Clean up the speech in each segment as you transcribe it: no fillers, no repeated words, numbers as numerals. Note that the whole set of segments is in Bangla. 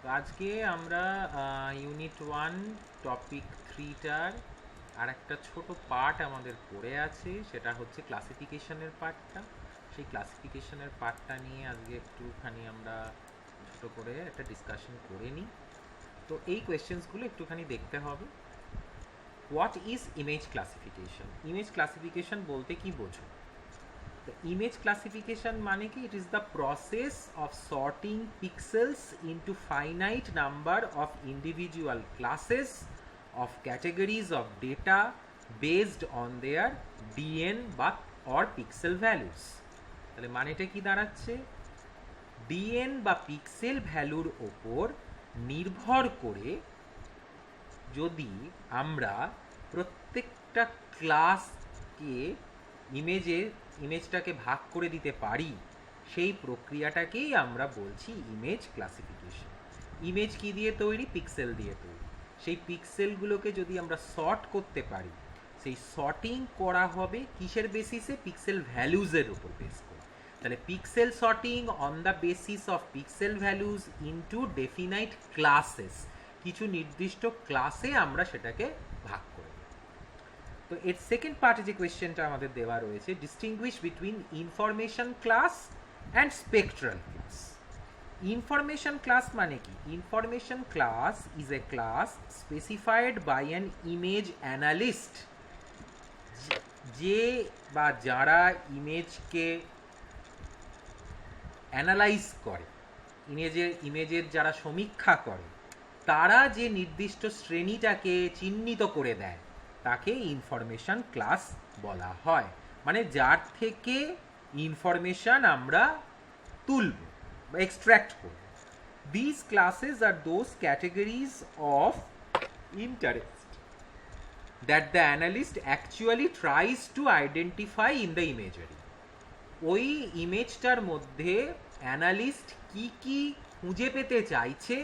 তো আজকে আমরা ইউনিট 1 টপিক 3টার আর একটা ছোট পার্ট আমাদের পড়ে আছে, সেটা হচ্ছে ক্লাসিফিকেশনের পার্টটা। সেই ক্লাসিফিকেশনের পার্টটা নিয়ে আজকে একটুখানি আমরা ছোট করে একটা ডিসকাশন করে নিই। তো এই কোয়েশ্চেন্সগুলো একটুখানি দেখতে হবে। What is image classification? Image classification বলতে কি বোঝো? The image classification মানে কি? It is the process of sorting pixels into finite number of individual classes of categories of data based on their DN বা or pixel values. তাহলে মানেটা কি দাঁড়াচ্ছে? ডিএন বা পিক্সেল ভ্যালুর ওপর নির্ভর করে যদি আমরা প্রত্যেকটা ক্লাসকে ইমেজটাকে ভাগ করে দিতে পারি, সেই প্রক্রিয়াটাকেই আমরা বলছি ইমেজ ক্লাসিফিকেশন। ইমেজ কি দিয়ে তৈরি? পিক্সেল দিয়ে তৈরি। সেই পিক্সেলগুলোকে যদি আমরা সর্ট করতে পারি, সেই সর্টিং করা হবে কিসের বেসিসে? পিক্সেল ভ্যালুজের উপর বেস করে। তাহলে pixel sorting on the basis of pixel values into definite classes, কিছু নির্দিষ্ট ক্লাসে আমরা সেটাকে ভাগ করে দেব। তো এর সেকেন্ড পার্টে যে কোয়েশ্চেনটা আমাদের দেওয়া রয়েছে, distinguish between information class and spectral class. Information class মানে কি? Information class is a class specified by an image analyst, যে বা যারা ইমেজকে অ্যানালাইজ করে, ইমেজের যারা সমীক্ষা করে, তারা যে নির্দিষ্ট শ্রেণীটাকে চিহ্নিত করে দেয় তাকে ইনফরমেশন ক্লাস বলা হয়। মানে যার থেকে ইনফরমেশন আমরা তুলব বা এক্সট্র্যাক্ট করব। This classes are those categories of interest that the analyst actually tries to identify in the imagery. ওই ইমেজটার মধ্যে অ্যানালিস্ট কি কি খুঁজে পেতে চাইছে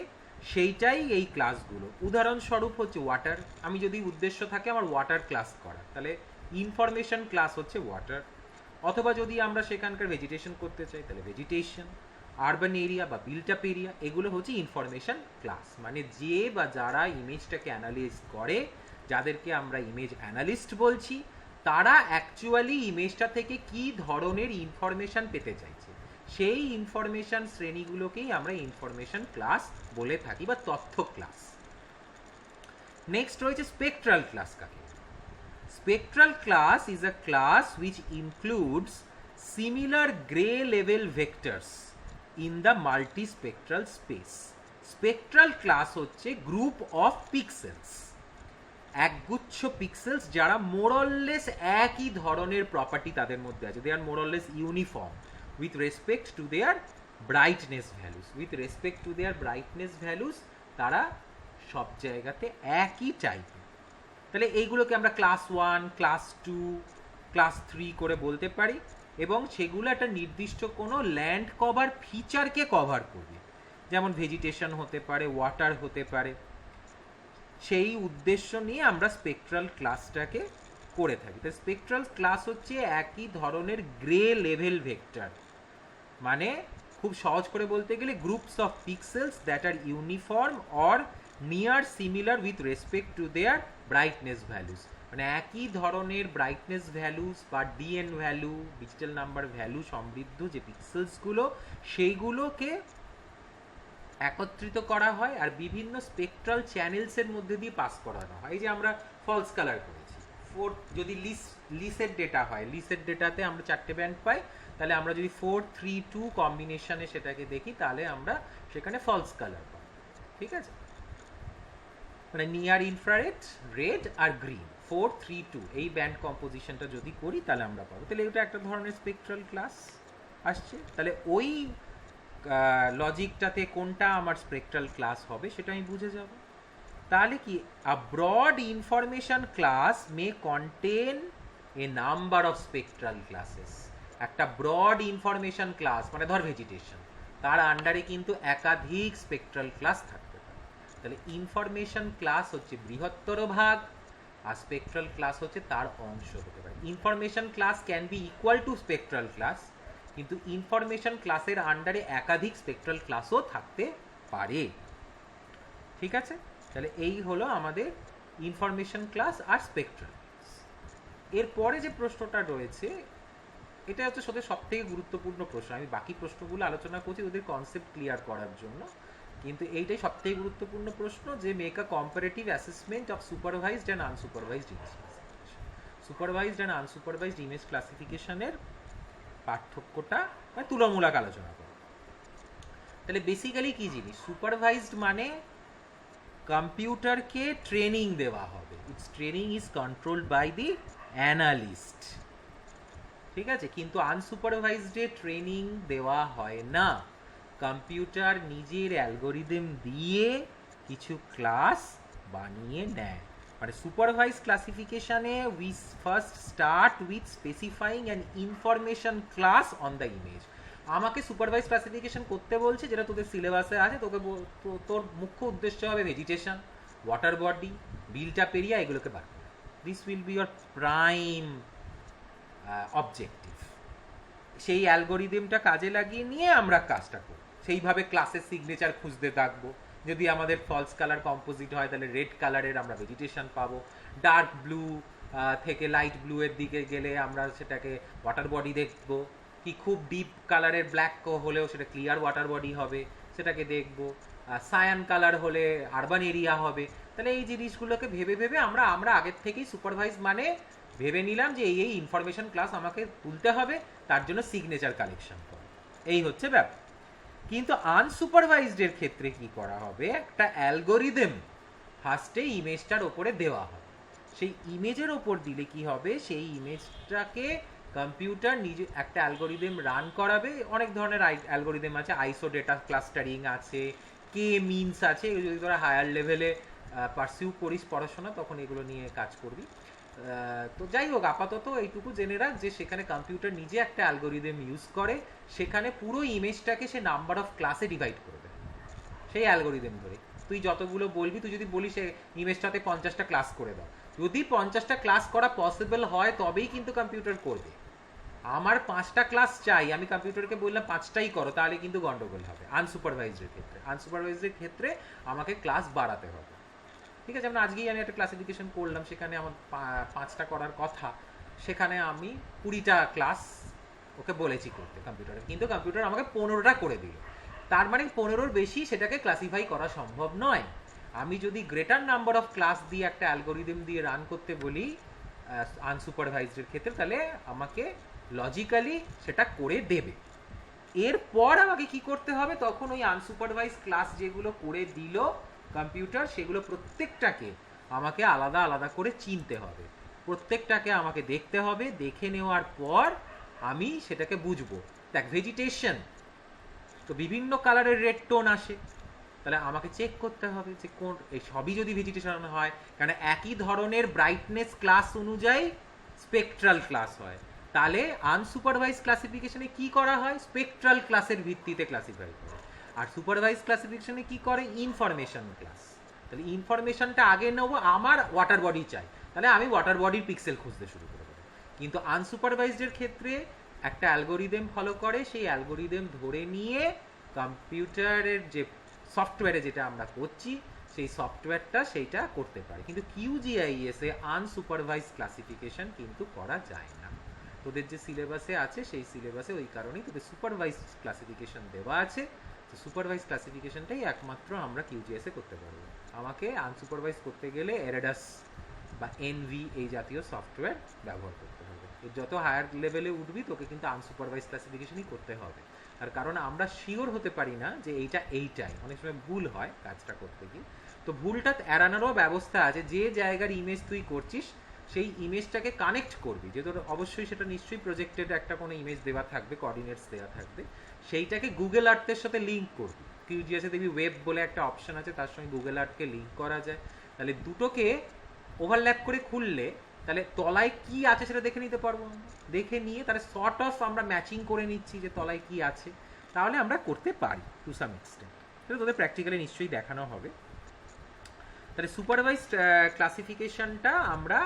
সেইটাই এই ক্লাসগুলো। উদাহরণস্বরূপ হচ্ছে ওয়াটার। আমি যদি উদ্দেশ্য থাকে আমার ওয়াটার ক্লাস করা, তাহলে ইনফরমেশন ক্লাস হচ্ছে ওয়াটার। অথবা যদি আমরা সেখানকার ভেজিটেশন করতে চাই, তাহলে ভেজিটেশন। আরবান এরিয়া বা বিল্ট আপ এরিয়া, এগুলো হচ্ছে ইনফরমেশন ক্লাস। মানে যে বা যারা ইমেজটাকে অ্যানালাইজ করে, যাদেরকে আমরা ইমেজ অ্যানালিস্ট বলছি, তারা অ্যাকচুয়ালি ইমেজটা থেকে কি ধরনের ইনফরমেশন পেতে চাইছে, সেই ইনফরমেশন শ্রেণীগুলোকেই আমরা ইনফরমেশন ক্লাস বলে থাকি বা তথ্য ক্লাস। নেক্সট রয়েছে স্পেকট্রাল ক্লাস। কাকে? Spectral class is a class which includes similar gray level vectors in the multispectral space. Spectral class হচ্ছে গ্রুপ অফ পিক্সেলস, একগুচ্ছ পিক্সেলস যারা মোরললেস একই ধরনের প্রপার্টি তাদের মধ্যে আছে। They are more or less uniform with respect to their brightness values. With respect to their brightness values তারা সব জায়গাতে একই টাইপের। তাহলে এইগুলোকে আমরা ক্লাস 1, ক্লাস 2, ক্লাস 3 করে বলতে পারি, এবং সেগুলো একটা নির্দিষ্ট কোনো ল্যান্ড কভার ফিচারকে কভার করবে। যেমন ভেজিটেশন হতে পারে, ওয়াটার হতে পারে। সেই উদ্দেশ্য নিয়ে আমরা স্পেকট্রাল ক্লাসটাকে করে থাকি। তো স্পেকট্রাল ক্লাস হচ্ছে একই ধরনের গ্রে লেভেল ভেক্টর। মানে খুব সহজ করে বলতে গেলে groups of pixels that are uniform or near similar with respect to their brightness values. মানে একই ধরনের ব্রাইটনেস ভ্যালুস বা DN value, digital number value সমৃদ্ধ যে পিক্সেলসগুলো, সেইগুলোকে একত্রিত করা হয় আর বিভিন্ন স্পেকট্রাল চ্যানেলসের মধ্যে দিয়ে পাস করানো হয়। এই যে আমরা ফলস কালার করেছি, যদি লিসের ডেটা হয়, লিসের ডেটাতে আমরা 4টে ব্যান্ড পাই, তাহলে আমরা যদি 4-3-2 কম্বিনেশনে সেটাকে দেখি, তাহলে আমরা সেখানে ফলস কালার পাই। ঠিক আছে? মানে নিয়ার ইনফ্রারেড, রেড আর গ্রিন, 4-3-2 এই ব্যান্ড কম্পোজিশনটা যদি করি তাহলে আমরা পাবো। তাহলে এটা একটা ধরনের স্পেকট্রাল ক্লাস আসছে। তাহলে ওই লজিকটাতে কোনটা আমার স্পেকট্রাল ক্লাস হবে সেটা আমি বুঝে যাব। তাহলে কি, a broad information class may contain a number of spectral classes. একটা ব্রড ইনফরমেশন ক্লাস মানে ধর ভেজিটেশন, তার আন্ডারে কিন্তু একাধিক স্পেকট্রাল ক্লাস থাকতে পারে। তাহলে ইনফরমেশন ক্লাস হচ্ছে বৃহত্তর ভাগ, আর স্পেকট্রাল ক্লাস হচ্ছে তার অংশ হতে পারে। Information class can be equal to spectral class, কিন্তু ইনফরমেশন ক্লাসের আন্ডারে একাধিক স্পেকট্রাল ক্লাসও থাকতে পারে। ঠিক আছে, তাহলে এই হলো আমাদের ইনফরমেশন ক্লাস আর স্পেকট্রাল। এরপরে যে প্রশ্নটা রয়েছে এটা হচ্ছে সব থেকে গুরুত্বপূর্ণ প্রশ্ন। আমি বাকি প্রশ্নগুলো আলোচনা করছি ওদের কনসেপ্ট ক্লিয়ার করার জন্য, কিন্তু এইটাই সব থেকে গুরুত্বপূর্ণ প্রশ্ন যে make a comparative assessment of supervised and unsupervised image classification. Supervised and unsupervised image ক্লাসিফিকেশনের পার্থক্যটা মানে তুলনামূলক আলোচনা করো। তাহলে বেসিক্যালি কি জিনিস, সুপারভাইজড মানে কম্পিউটারকে ট্রেনিং দেওয়া হবে, its training is controlled by the analyst, ঠিক আছে। কিন্তু আনসুপারভাইজডে ট্রেনিং দেওয়া হয় না, কম্পিউটার নিজের অ্যালগোরিদম দিয়ে কিছু ক্লাস বানিয়ে নেয়। মানে সুপারভাইজ ক্লাসিফিকেশনে we first start with specifying an information class on the image. আমাকে সুপারভাইজ ক্লাসিফিকেশন করতে বলছে যেটা তোদের সিলেবাসে আছে, তোকে তোর মুখ্য উদ্দেশ্য হবে vegetation, water body, built up area, এগুলোকে বার করা। This will be your prime objective. সেই অ্যালগোরিদমটা কাজে লাগিয়ে নিয়ে আমরা কাজটা করব, সেইভাবে ক্লাসের সিগনেচার খুঁজতে থাকবো। যদি আমাদের ফলস কালার কম্পোজিট হয় তাহলে রেড কালারের আমরা ভেজিটেশন পাবো, ডার্ক ব্লু থেকে লাইট ব্লু এর দিকে গেলে আমরা সেটাকে ওয়াটার বডি দেখবো, কি খুব ডিপ কালারের ব্ল্যাক হলেও সেটা ক্লিয়ার ওয়াটার বডি হবে, সেটাকে দেখবো। সায়ান কালার হলে আরবান এরিয়া হবে। তাহলে এই জিনিসগুলোকে ভেবে ভেবে আমরা আগের থেকেই সুপারভাইজ মানে ভেবে নিলাম যে এই ইনফরমেশন ক্লাস আমাকে তুলতে হবে, তার জন্য সিগনেচার কালেকশন করো, এই হচ্ছে ব্যাপার। কিন্তু আনসুপারভাইজডের ক্ষেত্রে কি করা হবে, একটা অ্যালগোরিদম ফার্স্টে ইমেজটার ওপরে দেওয়া হবে। সেই ইমেজের ওপর দিলে কি হবে, সেই ইমেজটাকে কম্পিউটার নিজে একটা অ্যালগোরিদম রান করাবে। অনেক ধরনের অ্যালগোরিদম আছে, আইসো ডেটা ক্লাস্টারিং আছে, কে মিনস আছে। যদি তোরা হায়ার লেভেলে পারসিউ করিস পড়াশোনা তখন এগুলো নিয়ে কাজ করবি। তো যাই হোক, আপাতত এইটুকু জেনে রাখ যে সেখানে কম্পিউটার নিজে একটা অ্যালগোরিদম ইউজ করে, সেখানে পুরো ইমেজটাকে সে নাম্বার অফ ক্লাসে ডিভাইড করে দেয় সেই অ্যালগোরিদম ধরে। তুই যতগুলো বলবি, তুই যদি বলিস সে ইমেজটাতে 50টা ক্লাস করে দাও, যদি 50টা ক্লাস করা পসিবল হয় তবেই কিন্তু কম্পিউটার করবে। আমার 5টা ক্লাস চাই, আমি কম্পিউটারকে বললাম 5টাই করো, তাহলে কিন্তু গন্ডগোল হবে আনসুপারভাইজডের ক্ষেত্রে। আনসুপারভাইজডের ক্ষেত্রে আমাকে ক্লাস বাড়াতে হবে, ঠিক আছে। যেমন আজকেই আমি একটা ক্লাসিফিকেশন করলাম, সেখানে আমার 5টা করার কথা, সেখানে আমি 20টা ক্লাস ওকে বলেছি করতে কম্পিউটারে, কিন্তু কম্পিউটার আমাকে 15টা করে দিল। তার মানে 15-র বেশি সেটাকে ক্লাসিফাই করা সম্ভব নয়। আমি যদি গ্রেটার নাম্বার অফ ক্লাস দিয়ে একটা অ্যালগোরিদম দিয়ে রান করতে বলি আনসুপারভাইজডের ক্ষেত্রে, তাহলে আমাকে লজিক্যালি সেটা করে দেবে। এরপর আমাকে কি করতে হবে, তখন ওই আনসুপারভাইজ ক্লাস যেগুলো করে দিল কম্পিউটার, সেগুলো প্রত্যেকটাকে আমাকে আলাদা আলাদা করে চিনতে হবে, প্রত্যেকটাকে আমাকে দেখতে হবে। দেখে নেওয়ার পর আমি সেটাকে বুঝবো। দেখ, ভেজিটেশন তো বিভিন্ন কালারের রেড টোন আসে, তাহলে আমাকে চেক করতে হবে যে কোন, এই সবই যদি ভেজিটেশন হয়, কারণ একই ধরনের ব্রাইটনেস ক্লাস অনুযায়ী স্পেকট্রাল ক্লাস হয়। তাহলে আনসুপারভাইজ ক্লাসিফিকেশনে কি করা হয়, স্পেকট্রাল ক্লাসের ভিত্তিতে ক্লাসিফাই করে। আর সুপারভাইজ ক্লাসিফিকেশনে কি করে, ইনফরমেশন ক্লাস। তাহলে ইনফরমেশনটা আগে নেবো, আমার ওয়াটার বডি চাই, তাহলে আমি ওয়াটার বডির পিক্সেল খুঁজতে শুরু করে দেবো। কিন্তু আনসুপারভাইজডের ক্ষেত্রে একটা অ্যালগোরিদম ফলো করে, সেই অ্যালগোরিদম ধরে নিয়ে কম্পিউটারের যে সফটওয়্যারে যেটা আমরা করছি সেই সফটওয়্যারটা সেইটা করতে পারে। কিন্তু কিউজিআইএস এ আনসুপারভাইজ ক্লাসিফিকেশন কিন্তু করা যায় না। তোদের যে সিলেবাসে আছে সেই সিলেবাসে ওই কারণেই তোদের সুপারভাইজ ক্লাসিফিকেশন দেওয়া আছে। তো সুপারভাইজ ক্লাসিফিকেশনটাই একমাত্র আমরা কিউজিএস এ করতে পারবো। আমাকে আনসুপারভাইজ করতে গেলে এরেডাস বা এনভি এই জাতীয় সফটওয়্যার ব্যবহার করতে হবে। এর যত হায়ার লেভেলে উঠবি তোকে কিন্তু আনসুপারভাইজ ক্লাসিফিকেশনই করতে হবে। তার কারণ আমরা শিওর হতে পারি না যে এইটাই, অনেক সময় ভুল হয় কাজটা করতে গিয়ে। তো ভুলটা এড়ানোরও ব্যবস্থা আছে। যে জায়গার ইমেজ তুই করছিস সেই ইমেজটাকে কানেক্ট করবি, যে তোর অবশ্যই সেটা নিশ্চয়ই প্রজেক্টেড একটা কোনো ইমেজ দেওয়া থাকবে, কোঅর্ডিনেটস দেওয়া থাকবে, সেইটাকে গুগল আর্থের সাথে লিঙ্ক করবি। কিউজিএসে দেখবি ওয়েব বলে একটা অপশন আছে, তার সঙ্গে গুগল আর্থকে লিঙ্ক করা যায়। তাহলে দুটোকে ওভারল্যাপ করে খুললে তাহলে তলায় কি আছে সেটা দেখে নিতে পারবো। দেখে নিয়ে তাহলে সর্ট অফ আমরা ম্যাচিং করে নিচ্ছি যে তলায় কি আছে, তাহলে আমরা করতে পারি টু সাম এক্সটেন্ট। তাহলে তোদের প্র্যাকটিক্যালি নিশ্চয়ই দেখানো হবে। তাহলে সুপারভাইজড ক্লাসিফিকেশনটা আমরা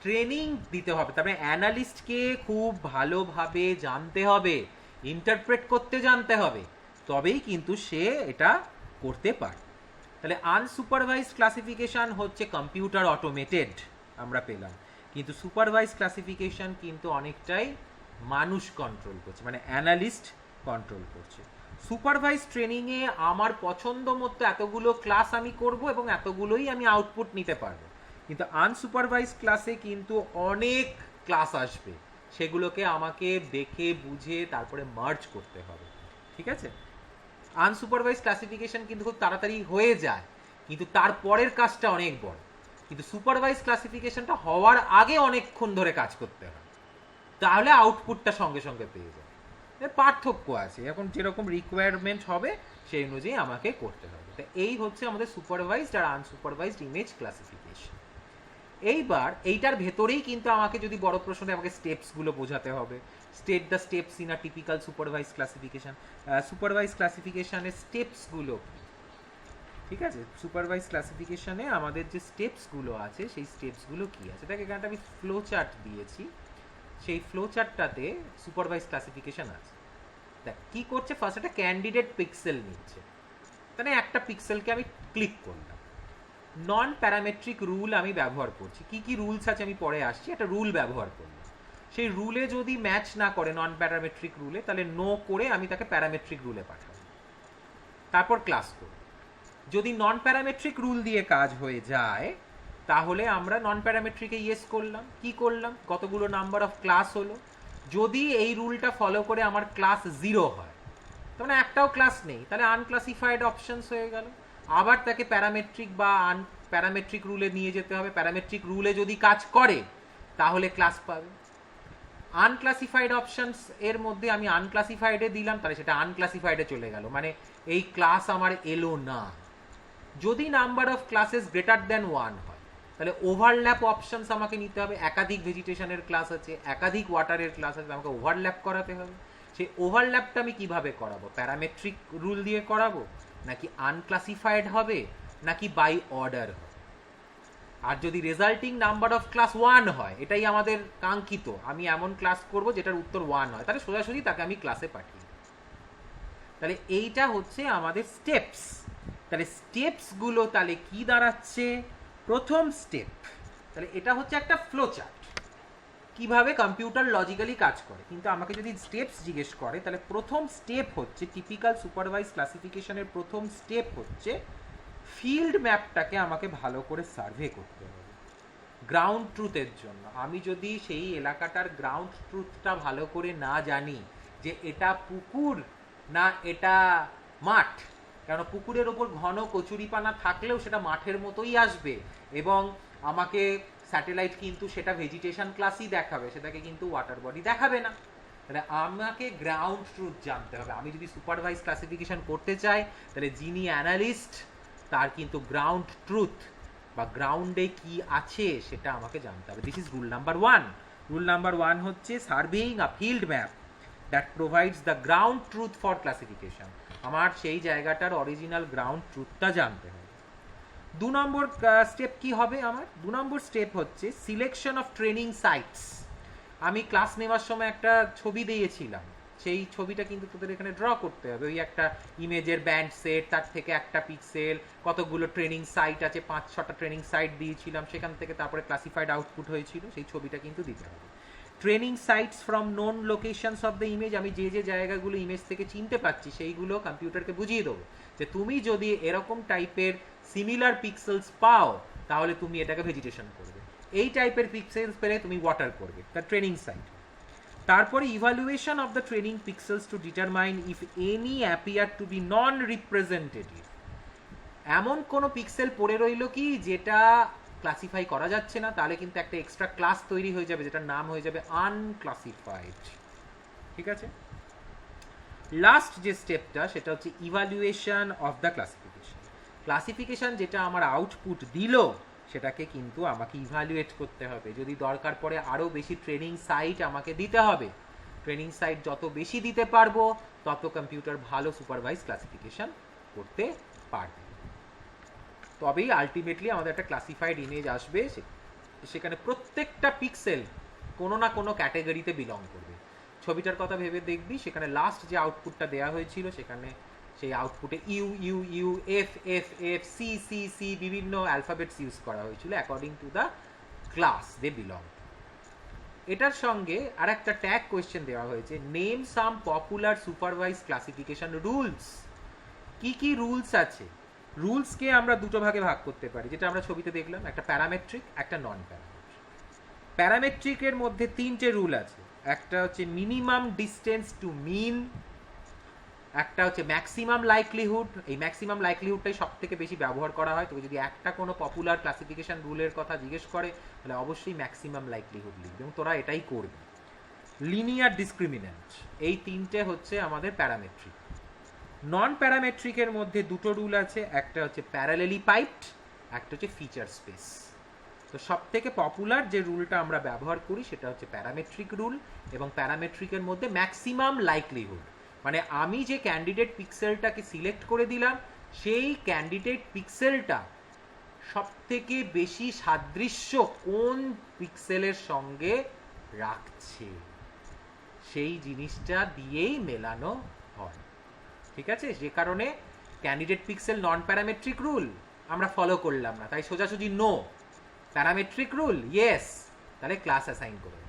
ট্রেনিং দিতে হবে, তবে অ্যানালিস্টকে খুব ভালোভাবে জানতে হবে, ইন্টারপ্রেট করতে জানতে হবে, তবেই কিন্তু সে এটা করতে পারে। তাহলে আনসুপারভাইজড ক্লাসিফিকেশন হচ্ছে কম্পিউটার অটোমেটেড আমরা পেলাম, কিন্তু সুপারভাইজ ক্লাসিফিকেশন কিন্তু অনেকটাই মানুষ কন্ট্রোল করছে, মানে অ্যানালিস্ট কন্ট্রোল করছে। সুপারভাইজ ট্রেনিংয়ে আমার পছন্দ মতো এতগুলো ক্লাস আমি করব এবং এতগুলোই আমি আউটপুট নিতে পারবো, কিন্তু আনসুপারভাইজ ক্লাসে কিন্তু অনেক ক্লাস আসবে, সেগুলোকে আমাকে দেখে বুঝে তারপরে মার্জ করতে হবে, ঠিক আছে? আনসুপারভাইজ ক্লাসিফিকেশন কিন্তু খুব তাড়াতাড়ি হয়ে যায়, কিন্তু তারপরের কাজটা অনেক বড়, কিন্তু সুপারভাইজ ক্লাসিফিকেশনটা হওয়ার আগে অনেকক্ষণ ধরে কাজ করতে হয়, তাহলে আউটপুটটা সঙ্গে সঙ্গে পেয়ে যায়। এর পার্থক্য আছে, এখন যেরকম রিকোয়ারমেন্ট হবে সেই অনুযায়ী আমাকে করতে হবে। তো এই হচ্ছে আমাদের সুপারভাইজড আর আনসুপারভাইজড ইমেজ ক্লাসিফিকেশন। এইবার এইটার ভেতরেই কিন্তু আমাকে যদি বড় প্রশ্নে আমাকে স্টেপসগুলো বোঝাতে হবে, state the steps in a typical supervise classification. Supervise ক্লাসিফিকেশনের স্টেপসগুলো কি, ঠিক আছে? সুপারভাইজ ক্লাসিফিকেশনে আমাদের যে স্টেপসগুলো আছে সেই স্টেপসগুলো কি আছে, দেখ এখানটা আমি ফ্লো চার্ট দিয়েছি, সেই ফ্লো চার্টটাতে সুপারভাইজ ক্লাসিফিকেশন আছে। দেখ কি করছে, ফার্স্ট একটা ক্যান্ডিডেট পিক্সেল নিচ্ছে, তাহলে একটা পিক্সেলকে আমি ক্লিক করলাম, নন প্যারামেট্রিক রুল আমি ব্যবহার করছি, কি কি রুলস আছে আমি পরে আসছি, একটা রুল ব্যবহার করলাম, সেই রুলে যদি ম্যাচ না করে নন প্যারামেট্রিক রুলে, তাহলে নো করে আমি তাকে প্যারামেট্রিক রুলে পাঠাবো, তারপর ক্লাস করব। যদি নন প্যারামেট্রিক রুল দিয়ে কাজ হয়ে যায় তাহলে আমরা নন প্যারামেট্রিকে ইয়েস করলাম, কি করলাম, কতগুলো নাম্বার অফ ক্লাস হলো, যদি এই রুলটা ফলো করে আমার ক্লাস 0 হয়, তার মানে একটাও ক্লাস নেই, তাহলে আনক্লাসিফাইড অপশনস হয়ে গেল, আবার তাকে প্যারামেট্রিক বা প্যারামেট্রিক রুলে নিয়ে যেতে হবে, প্যারামেট্রিক রুলে যদি কাজ করে তাহলে ক্লাস পাবে। আনক্লাসিফাইড অপশনস এর মধ্যে আমি আনক্লাসিফাইডে দিলাম, তাহলে সেটা আনক্লাসিফাইডে চলে গেল, মানে এই ক্লাস আমার এলো না। যদি number of classes greater than 1 হয় তাহলে ওভারল্যাপ অপশনস আমাকে নিতে হবে, একাধিক ভেজিটেশনের ক্লাস আছে, একাধিক ওয়াটারের ক্লাস আছে, আমাকে ওভারল্যাপ করাতে হবে। সেই ওভারল্যাপটা আমি কিভাবে করাবো, প্যারামেট্রিক রুল দিয়ে করাবো, নাকি আনক্লাসিফাইড হবে, নাকি বাই অর্ডার হবে? আর যদি রেজাল্টিং নাম্বার অফ ক্লাস 1 হয়, এটাই আমাদের কাঙ্ক্ষিত, আমি এমন ক্লাস করব যেটার উত্তর 1 হয়, তাহলে সোজাসুজি তাকে আমি ক্লাসে পাঠিয়ে। তাহলে এইটা হচ্ছে আমাদের স্টেপস। তাহলে স্টেপসগুলো তাহলে কি দাঁড়াচ্ছে, প্রথম স্টেপ, তাহলে এটা হচ্ছে একটা ফ্লো চার্ট, কিভাবে কম্পিউটার লজিক্যালি কাজ করে, কিন্তু আমাকে যদি স্টেপস জিজ্ঞেস করে তাহলে প্রথম স্টেপ হচ্ছে টিপিক্যাল সুপারভাইজ ক্লাসিফিকেশনের প্রথম স্টেপ হচ্ছে ফিল্ড ম্যাপটাকে আমাকে ভালো করে সার্ভে করতে হবে গ্রাউন্ড ট্রুথের জন্য। আমি যদি সেই এলাকাটার গ্রাউন্ড ট্রুথটা ভালো করে না জানি যে এটা পুকুর না এটা মাঠ, কারণ পুকুরের ওপর ঘন কচুরিপানা থাকলেও সেটা মাঠের মতোই আসবে, এবং আমাকে স্যাটেলাইট কিন্তু সেটা ভেজিটেশন ক্লাসই দেখাবে, সেটাকে কিন্তু ওয়াটার বডি দেখাবে না। তাহলে আমাকে গ্রাউন্ড ট্রুথ জানতে হবে। আমি যদি সুপারভাইজ ক্লাসিফিকেশন করতে চাই তাহলে যিনি অ্যানালিস্ট তার কিন্তু গ্রাউন্ড ট্রুথ বা গ্রাউন্ডে কি আছে সেটা আমাকে জানতে হবে। This is rule number 1। Rule number 1 হচ্ছে surveying a field map that provides the ground truth for classification. আমার সেই জায়গাটার অরিজিনাল গ্রাউন্ড ট্রুথটা জানতে হবে। 2 নম্বর স্টেপ কি হবে আমার? 2 নম্বর স্টেপ হচ্ছে সিলেকশন অফ ট্রেনিং সাইটস। আমি ক্লাস নেওয়ার সময় একটা ছবি দিয়েছিলাম, সেই ছবিটা কিন্তু তোদের এখানে ড্র করতে হবে। ওই একটা ইমেজের ব্যান্ড সেট, তার থেকে একটা পিক্সেল, কতগুলো ট্রেনিং সাইট আছে, 5-6টা ট্রেনিং সাইট দিয়েছিলাম, সেখান থেকে তারপরে ক্লাসিফাইড আউটপুট হয়েছিল, সেই ছবিটা কিন্তু দিতে হবে। Training sites from known locations of the image, আমি যে যে জায়গাগুলো ইমেজ থেকে চিনতে পাচ্ছি সেইগুলো কম্পিউটারকে বুঝিয়ে দেবো যে তুমি যদি এরকম টাইপের সিমিলার পিক্সেলস পাও তাহলে তুমি এটাকে ভেজিটেশন করবে, এই টাইপের পিক্সেলস পেলে তুমি ওয়াটার করবে, তার ট্রেনিং সাইট। তারপরে evaluation of the training pixels to determine if any appear to be non representative. এমন কোনো পিক্সেল পড়ে রইল কি যেটা ক্লাসিফাই করা যাচ্ছে না, তাহলে কিন্তু একটা এক্সট্রা ক্লাস তৈরি হয়ে যাবে যেটার নাম হয়ে যাবে আনক্লাসিফাইড। ঠিক আছে, লাস্ট যে স্টেপটা সেটা হচ্ছে evaluation of the classification. Classification যেটা আমার আউটপুট দিল সেটাকে কিন্তু আমাকে ইভালুয়েট করতে হবে, যদি দরকার পড়ে আরও বেশি ট্রেনিং সাইট আমাকে দিতে হবে। ট্রেনিং সাইট যত বেশি দিতে পারবো তত কম্পিউটার ভালো সুপারভাইজ ক্লাসিফিকেশন করতে পারবে, তবেই আলটিমেটলি আমাদের একটা ক্লাসিফাইড ইমেজ আসবে, সেখানে প্রত্যেকটা পিক্সেল কোনো না কোনো ক্যাটাগরিতে বিলং করবে। ছবিটার কথা ভেবে দেখবি, সেখানে লাস্ট যে আউটপুটটা দেওয়া হয়েছিল সেখানে সেই আউটপুটে U U U, F F F, C C C, বিভিন্ন অ্যালফাবেটস ইউজ করা হয়েছিল according to the class they belong. এটার সঙ্গে আর একটা ট্যাগ কোয়েশ্চেন দেওয়া হয়েছে, name some popular supervise classification rules. কি কি রুলস আছে? রুলসকে আমরা দুটো ভাগে ভাগ করতে পারি, যেটা আমরা ছবিতে দেখলাম, একটা প্যারামেট্রিক, একটা নন প্যারামেট্রিক। প্যারামেট্রিকের মধ্যে তিনটে রুল আছে, একটা হচ্ছে মিনিমাম ডিস্টেন্স টু মিন, একটা হচ্ছে ম্যাক্সিমাম লাইকলিহুড। এই ম্যাক্সিমাম লাইকলিহুডটাই সব থেকে বেশি ব্যবহার করা হয়। তো যদি একটা কোনো পপুলার ক্লাসিফিকেশন রুলের কথা জিজ্ঞেস করে তাহলে অবশ্যই ম্যাক্সিমাম লাইকলিহুড লিখবে, এবং তোরা এটাই করবে। লিনিয়ার ডিসক্রিমিনেন্ট, এই তিনটে হচ্ছে আমাদের প্যারামেট্রিক। নন প্যারামেট্রিকের মধ্যে দুটো রুল আছে, একটা হচ্ছে প্যারালেলি পাইপড, একটা হচ্ছে ফিচার স্পেস। তো সব থেকে পপুলার যে রুলটা আমরা ব্যবহার করি সেটা হচ্ছে প্যারামেট্রিক রুল, এবং প্যারামেট্রিকের মধ্যে ম্যাক্সিমাম লাইকলিহুড, মানে আমি যে ক্যান্ডিডেট পিক্সেলটাকে সিলেক্ট করে দিলাম সেই ক্যান্ডিডেট পিক্সেলটা সব থেকে বেশি সাদৃশ্য কোন পিক্সেলের সঙ্গে রাখছে সেই জিনিসটা দিয়েই মেলানো হয়। ঠিক আছে, যে কারণে candidate pixel non parametric rule আমরা ফলো করলাম না, তাই সোজাসুজি নো। প্যারামেট্রিক রুল ইয়েস, তাহলে ক্লাস অ্যাসাইন করে।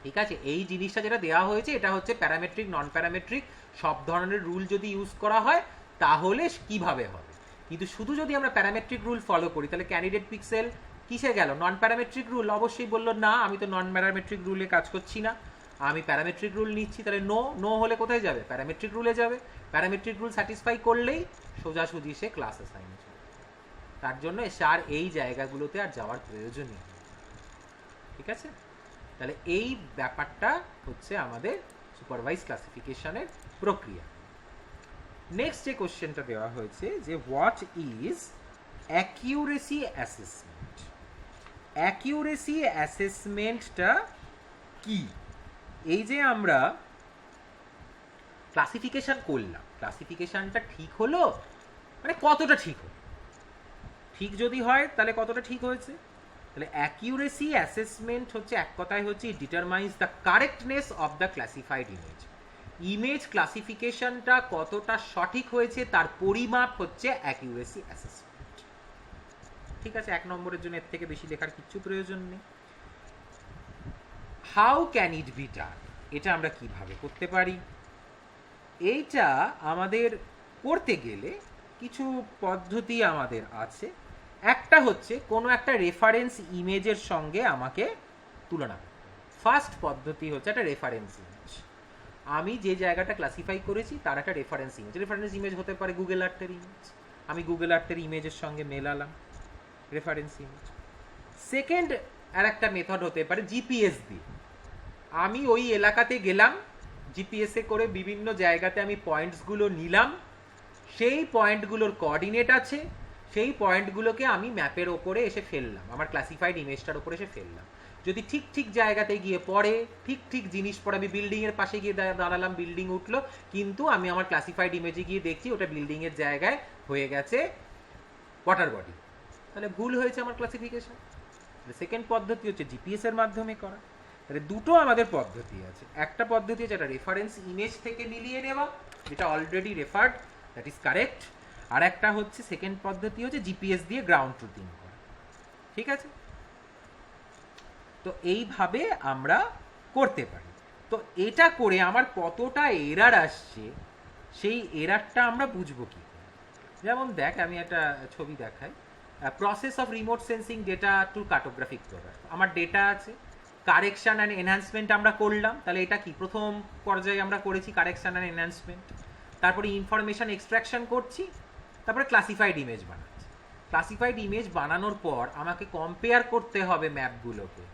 ঠিক আছে, এই জিনিসটা যেটা দেওয়া হয়েছে এটা হচ্ছে প্যারামেট্রিক নন প্যারামেট্রিক সব ধরনের রুল যদি ইউজ করা হয় তাহলে কিভাবে হবে। কিন্তু শুধু যদি আমরা প্যারামেট্রিক রুল ফলো করি তাহলে ক্যান্ডিডেট পিক্সেল কিসে গেল? Non parametric rule. অবশ্যই বললো না, আমি তো নন প্যারামেট্রিক রুলে কাজ করছি না, আমি প্যারামেট্রিক রুল নিচ্ছি। তাহলে নো, নো হলে কোথায় যাবে? প্যারামেট্রিক রুলে যাবে। প্যারামেট্রিক রুল স্যাটিসফাই করলেই সোজাসুজি সে ক্লাস অ্যাসাইন হবে। তার জন্য আর এই জায়গাগুলোতে আর যাওয়ার প্রয়োজনই নেই। ঠিক আছে, তাহলে এই ব্যাপারটা হচ্ছে আমাদের সুপারভাইজ ক্লাসিফিকেশনের প্রক্রিয়া। নেক্সট যে কোশ্চেনটা দেওয়া হয়েছে যে what is accuracy assessment. Accuracy অ্যাসেসমেন্টটা কি? এই যে আমরা ক্লাসিফিকেশন করলাম, ক্লাসিফিকেশনটা ঠিক হলো মানে কতটা ঠিক হলো? ঠিক যদি হয় তাহলে কতটা ঠিক হয়েছে? তাহলে অ্যাকিউরেসি অ্যাসেসমেন্ট হচ্ছে এক কথায় হচ্ছে determines the correctness of the classified image. Image ক্লাসিফিকেশনটা কতটা সঠিক হয়েছে তার পরিমাপ হচ্ছে অ্যাকিউরেসি অ্যাসেসমেন্ট। ঠিক আছে, এক নম্বরের জন্য এর থেকে বেশি লেখার কিচ্ছু প্রয়োজন নেই। How can it be done, এটা আমরা কিভাবে করতে পারি? এইটা আমাদের করতে গেলে কিছু পদ্ধতি আমাদের আছে। একটা হচ্ছে কোনো একটা রেফারেন্স ইমেজের সঙ্গে আমাকে তুলনা। ফার্স্ট পদ্ধতি হচ্ছে একটা রেফারেন্স ইমেজ। আমি যে জায়গাটা ক্লাসিফাই করেছি তার একটা রেফারেন্স ইমেজ। রেফারেন্স ইমেজ হতে পারে গুগল আর্থের ইমেজ, আমি গুগল আর্থের ইমেজের সঙ্গে মেলালাম রেফারেন্স ইমেজ। সেকেন্ড আর একটা মেথড হতে পারে জিপিএস দিয়ে। আমি ওই এলাকাতে গেলাম, জিপিএসে করে বিভিন্ন জায়গাতে আমি পয়েন্টসগুলো নিলাম, সেই পয়েন্টগুলোর কোঅর্ডিনেট আছে, সেই পয়েন্টগুলোকে আমি ম্যাপের ওপরে এসে ফেললাম, আমার ক্লাসিফাইড ইমেজটার ওপরে এসে ফেললাম। যদি ঠিক ঠিক জায়গাতে গিয়ে পড়ে, ঠিক ঠিক জিনিস পড়ে, আমি বিল্ডিংয়ের পাশে গিয়ে দাঁড়ালাম, বিল্ডিং উঠলো, কিন্তু আমি আমার ক্লাসিফাইড ইমেজে গিয়ে দেখছি ওটা বিল্ডিংয়ের জায়গায় হয়ে গেছে ওয়াটার বডি, তাহলে ভুল হয়েছে আমার ক্লাসিফিকেশন। সেকেন্ড পদ্ধতি হচ্ছে জিপিএস এর মাধ্যমে করা। তাহলে দুটো আমাদের পদ্ধতি আছে। একটা পদ্ধতি যেটা রেফারেন্স ইমেজ থেকে মিলিয়ে নেওয়া, যেটা already referred, that is correct. আর একটা হচ্ছে সেকেন্ড পদ্ধতি হচ্ছে জিপিএস দিয়ে গ্রাউন্ড ট্রুথিং করা। ঠিক আছে, তো এইভাবে আমরা করতে পারি। তো এটা করে আমার কতটা এরার আসছে সেই এরারটা আমরা বুঝবো কি? যেমন দেখ, আমি একটা ছবি দেখাই, process of remote sensing data to cartographic product. আমার ডেটা আছে, কারেকশন অ্যান্ড এনহ্যান্সমেন্ট আমরা করলাম। তাহলে এটা কি প্রথম পর্যায়ে আমরা করেছি কারেকশন অ্যান্ড এনহ্যান্সমেন্ট। তারপরে ইনফরমেশন এক্সট্রাকশন করছি, তারপরে ক্লাসিফাইড ইমেজ বানাচ্ছি। ক্লাসিফাইড ইমেজ বানানোর পর আমাকে কম্পেয়ার করতে হবে ম্যাপগুলোকে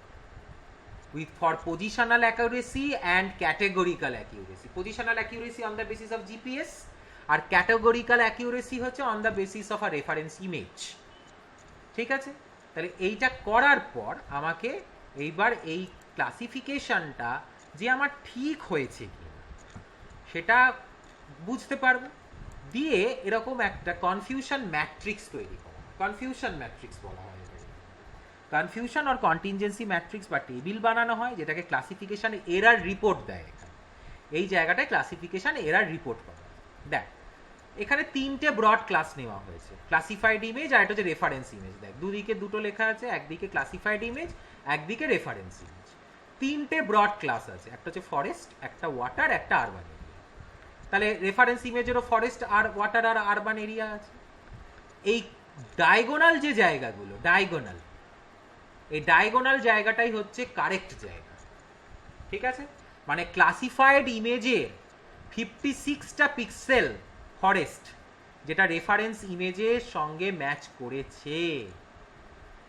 with for positional accuracy and categorical accuracy. Positional accuracy on the basis of GPS R categorical accuracy হচ্ছে on the basis of a reference image. ঠিক আছে, তাহলে এইটা করার পর আমাকে এইবার এই ক্লাসিফিকেশনটা যে আমার ঠিক হয়েছে কি সেটা বুঝতে পারবো। দিয়ে এরকম একটা কনফিউশন ম্যাট্রিক্স তৈরি করা, কনফিউশন ম্যাট্রিক্স বলা হয়। কনফিউশন আর কন্টিনজেন্সি ম্যাট্রিক্স বা টেবিল বানানো হয়, যেটাকে ক্লাসিফিকেশন এরার রিপোর্ট দেয়। এখানে এই জায়গাটায় ক্লাসিফিকেশন এরার রিপোর্ট করা দেখ। এখানে তিনটে ব্রড ক্লাস নেওয়া হয়েছে, ক্লাসিফাইড ইমেজ আর এটা হচ্ছে রেফারেন্স ইমেজ। দেখ দুদিকে দুটো লেখা আছে, একদিকে ক্লাসিফাইড ইমেজ, একদিকে রেফারেন্স ইমেজ। তিনটে ব্রড ক্লাস আছে, একটা হচ্ছে ফরেস্ট, একটা ওয়াটার, একটা আরবান এরিয়া। তাহলে রেফারেন্স ইমেজেরও ফরেস্ট আর ওয়াটার আর আরবান এরিয়া আছে। এই ডায়াগোনাল যে জায়গাগুলো, ডায়াগোনাল, এই ডায়াগোনাল জায়গাটাই হচ্ছে কারেক্ট জায়গা। ঠিক আছে, মানে ক্লাসিফাইড ইমেজের 56টা পিক্সেল ফরেস্ট, যেটা রেফারেন্স ইমেজের সঙ্গে ম্যাচ করেছে।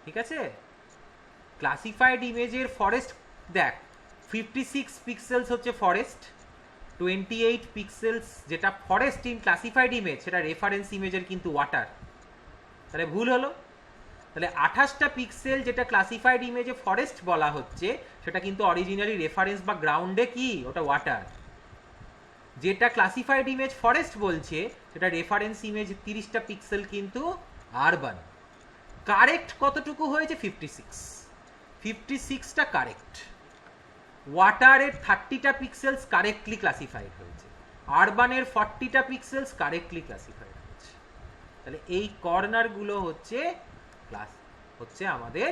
ঠিক আছে, ক্লাসিফাইড ইমেজের ফরেস্ট দেখ 56 পিক্সেলস হচ্ছে ফরেস্ট, 28 পিক্সেলস যেটা ফরেস্ট ইন ক্লাসিফাইড ইমেজ সেটা রেফারেন্স ইমেজের কিন্তু ওয়াটার। তাহলে ভুল হলো। তাহলে 28টা পিক্সেল যেটা ক্লাসিফাইড ইমেজে ফরেস্ট বলা হচ্ছে সেটা কিন্তু অরিজিনালি রেফারেন্স বা গ্রাউন্ডে কি ওটা ওয়াটার। যেটা ক্লাসিফাইড ইমেজ ফরেস্ট বলছে সেটা রেফারেন্স ইমেজ 30টা পিক্সেল কিন্তু আরবান। কারেক্ট কতটুকু হয়েছে? 56টা কারেক্ট। ওয়াটারের 30টা পিক্সেলস কারেক্টলি ক্লাসিফাইড হয়েছে, আরবানের 40টা পিক্সেলস কারেক্টলি ক্লাসিফাইড হয়েছে। তাহলে এই কর্নারগুলো হচ্ছে আমাদের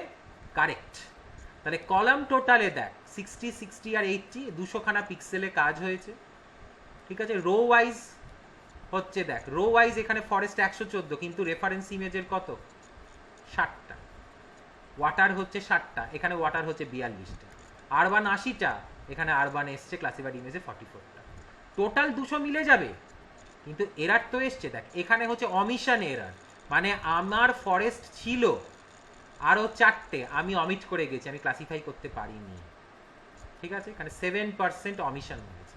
কারেক্ট। তাহলে কলাম টোটালে দেখ 60, 60 আর 80 200খানা পিক্সেলে কাজ হয়েছে। ঠিক আছে, রো ওয়াইজ হচ্ছে দেখ, রো ওয়াইজ এখানে ফরেস্ট 114 কিন্তু রেফারেন্স ইমেজের কত? 60টা। ওয়াটার হচ্ছে 60টা, এখানে ওয়াটার হচ্ছে 42টা। আরবান 80টা, এখানে আরবান এসছে ক্লাসিফাইড ইমেজে 44টা। টোটাল 200 মিলে যাবে, কিন্তু এরার তো এসছে দেখ, এখানে হচ্ছে অমিশন এরার, মানে আমার ফরেস্ট ছিল আরো 4টে, আমি অমিট করে গেছি, আমি ক্লাসিফাই করতে পারিনি। ঠিক আছে, এখানে 7% অমিশন হয়েছে।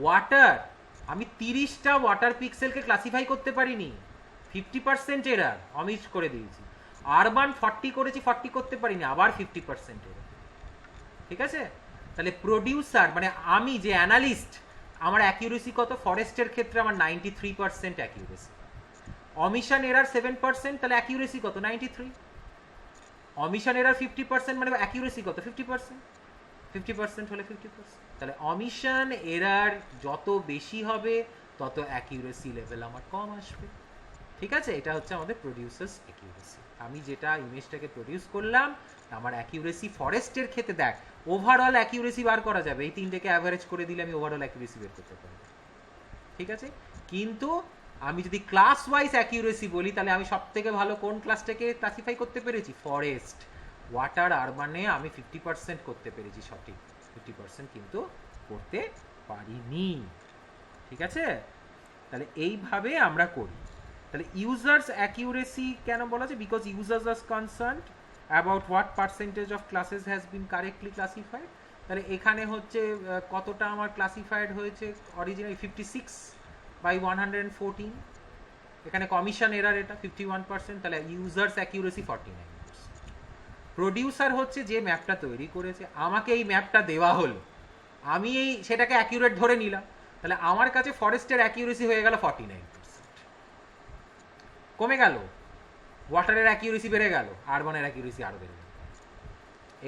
ওয়াটার, আমি 30টা ওয়াটার পিক্সেলকে ক্লাসিফাই করতে পারিনি, 50% এরার, অমিট করে দিয়েছি। আরবান 40 করেছি, 40 করতে পারিনি, আবার 50% এরার। ঠিক আছে, তাহলে প্রডিউসার মানে আমি যে অ্যানালিস্ট, আমার অ্যাকিউরেসি কত? ফরেস্টের ক্ষেত্রে আমার 93% অ্যাকিউরেসি। অমিশন এরার 7%, তাহলে অ্যাকিউরেসি কত? 93। অমিশন এরার 50% মানে অ্যাকিউরেসি কত? 50%। 50% হলে 50%। তাহলে অমিশন এরার যত বেশি হবে তত অ্যাকিউরেসি লেভেল আমার কম আসবে। ঠিক আছে, এটা হচ্ছে আমাদের প্রডিউসার্স অ্যাকিউরেসি। আমি যেটা ইমেজটাকে প্রডিউস করলাম, আমার অ্যাকিউরেসি ফরেস্টের ক্ষেত্রে দেখ ওভারঅল অ্যাকিউরেসি বার করা যাবে, এই তিনটেকে অ্যাভারেজ করে দিলে আমি ওভারঅল অ্যাকিউরেসি বের করতে পারবো। ঠিক আছে, কিন্তু আমি যদি ক্লাস ওয়াইজ অ্যাকিউরেসি বলি তাহলে আমি সব থেকে ভালো কোন ক্লাসটাকে ক্লাসিফাই করতে পেরেছি? ফরেস্ট। ওয়াটার আরবানে আমি 50% করতে পেরেছি সঠিক, 50% কিন্তু করতে পারিনি। ঠিক আছে, তাহলে এইভাবে আমরা করি। তাহলে ইউজার্স অ্যাকিউরেসি কেন বলা আছে? Because users R concerned about what percentage of classes has been correctly classified. তাহলে এখানে হচ্ছে কতটা আমার ক্লাসিফাইড হয়েছে? অরিজিনাল 56/114। এখানে কমিশন এরার এটা 51%, তাহলে ইউজার্স অ্যাকিউরেসি 49%। প্রডিউসার হচ্ছে যে ম্যাপটা তৈরি করেছে, আমাকে এই ম্যাপটা দেওয়া হলো, আমি সেটাকে অ্যাকিউরেট ধরে নিলাম, তাহলে আমার কাছে ফরেস্টের অ্যাকিউরেসি হয়ে গেল 49%। কমে গেল, ওয়াটারের অ্যাকিউরেসি বেড়ে গেল, আরবানের অ্যাকিউরেসি আরো বেড়ে গেল।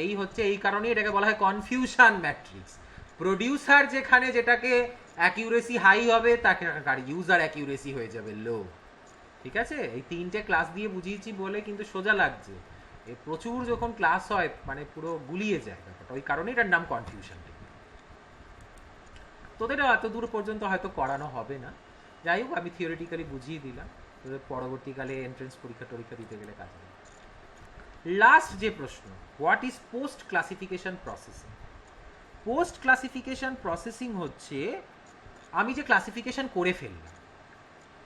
এই হচ্ছে, এই কারণেই এটাকে বলা হয় কনফিউশন ম্যাট্রিক্স। প্রডিউসার যেখানে যেটাকে অ্যাকিউরেসি হাই হবে তাকে ইউজার অ্যাকিউরেসি হয়ে যাবে লো। ঠিক আছে, এই তিনটে ক্লাস দিয়ে বুঝিয়েছি বলে কিন্তু সোজা লাগছে, প্রচুর যখন ক্লাস হয় মানে পুরো গুলিয়ে যায় ব্যাপারটা, ওই কারণে এটার নাম কনফিউশন। তোদের এত দূর পর্যন্ত হয়তো করানো হবে না, যাই হোক আমি থিওরিটিক্যালি বুঝিয়ে দিলাম, তোদের পরবর্তীকালে এন্ট্রেন্স পরীক্ষা দিতে গেলে কাজে লাগবে। লাস্ট যে প্রশ্ন, what is post classification processing? Post classification processing হচ্ছে আমি যে ক্লাসিফিকেশন করে ফেললাম,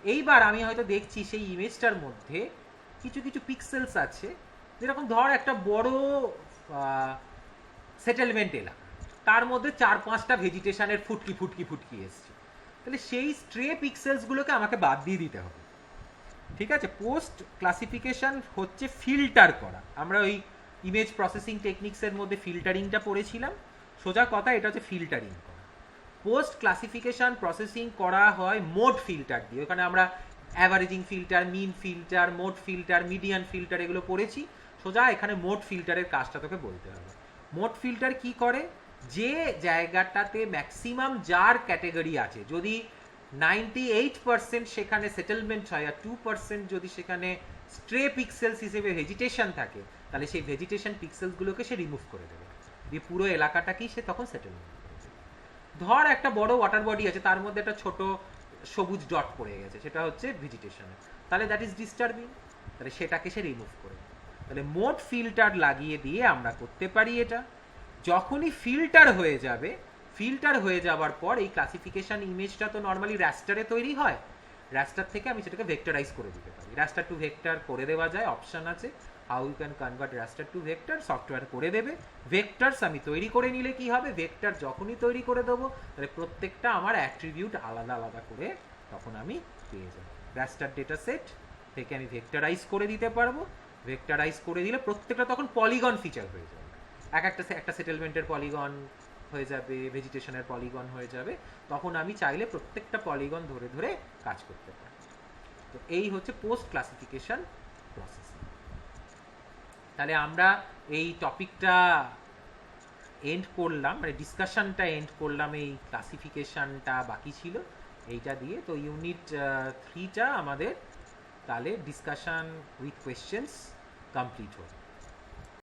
এইবার আমি হয়তো দেখছি সেই ইমেজটার মধ্যে কিছু কিছু পিক্সেলস আছে, যেরকম ধর একটা বড় সেটেলমেন্ট এলাকা, তার মধ্যে 4-5টা ভেজিটেশনের ফুটকি এসছে, তাহলে সেই স্ট্রে পিক্সেলসগুলোকে আমাকে বাদ দিয়ে দিতে হবে। ঠিক আছে, পোস্ট ক্লাসিফিকেশন হচ্ছে ফিল্টার করা। আমরা ওই ইমেজ প্রসেসিং টেকনিক্সের মধ্যে ফিল্টারিংটা পড়েছিলাম, সোজা কথা এটা হচ্ছে ফিল্টারিং করা। পোস্ট ক্লাসিফিকেশন প্রসেসিং করা হয় মোড ফিল্টার দিয়ে, ওখানে আমরা averaging filter, mean filter, mode filter, median filter এগুলো পড়েছি। সোজা এখানে মোড ফিল্টারের কাজটা তোকে বলতে হবে। মোড ফিল্টার কি করে? যে জায়গাটাতে ম্যাক্সিমাম যার ক্যাটেগরি আছে, যদি 98% সেখানে সেটেলমেন্ট হয়, আর 2% যদি সেখানে স্ট্রে পিক্সেলস হিসেবে ভেজিটেশন থাকে, তাহলে সেই ভেজিটেশন পিক্সেলসগুলোকে সে রিমুভ করে দেবে, দিয়ে পুরো এলাকাটাকেই সে তখন সেটেলমেন্ট করে দেবে। ধর একটা বড় ওয়াটার বডি আছে, তার মধ্যে একটা ছোট সবুজ ডট পড়ে গেছে, সেটা হচ্ছে ভেজিটেশন, তাহলে দ্যাট ইজ ডিস্টার্বিং, তাহলে সেটাকে সে রিমুভ করে দেবে। তাহলে মোড ফিল্টার লাগিয়ে দিয়ে আমরা করতে পারি এটা। যখনই ফিল্টার হয়ে যাবে, ফিল্টার হয়ে যাওয়ার পর এই ক্লাসিফিকেশন ইমেজটা তো নর্মালি র্যাস্টারে তৈরি হয়, র্যাস্টার থেকে আমি সেটাকে ভেক্টরাইজ করে দিতে পারি, র্যাস্টার টু ভেক্টর করে দেওয়া যায়, অপশন আছে how you can convert raster to vector, software করে দেবে। ভেক্টরস আমি তৈরি করে নিলে কি হবে, ভেক্টর যখনই তৈরি করে দেবো তাহলে প্রত্যেকটা আমার অ্যাট্রিবিউট আলাদা আলাদা করে তখন আমি পেয়ে যাব। র্যাস্টার ডেটা সেট থেকে আমি ভেক্টরাইজ করে দিতে পারবো, ভেক্টরাইজ করে দিলে প্রত্যেকটা তখন পলিগন ফিচার হয়ে যাবে, একটা সেটেলমেন্টের পলিগন হয়ে যাবে, ভেজিটেশনের পলিগন হয়ে যাবে, তখন আমি চাইলে প্রত্যেকটা পলিগন ধরে ধরে কাজ করতে পারি। তো এই হচ্ছে পোস্ট ক্লাসিফিকেশন প্রসেস। তাহলে আমরা এই টপিকটা এন্ড করলাম, মানে ডিসকাশনটা এন্ড করলাম, এই ক্লাসিফিকেশনটা বাকি ছিল এইটা দিয়ে। তো ইউনিট 3টা আমাদের তাহলে ডিসকাশন উইথ কোয়েশ্চেন্স কমপ্লিট হলো।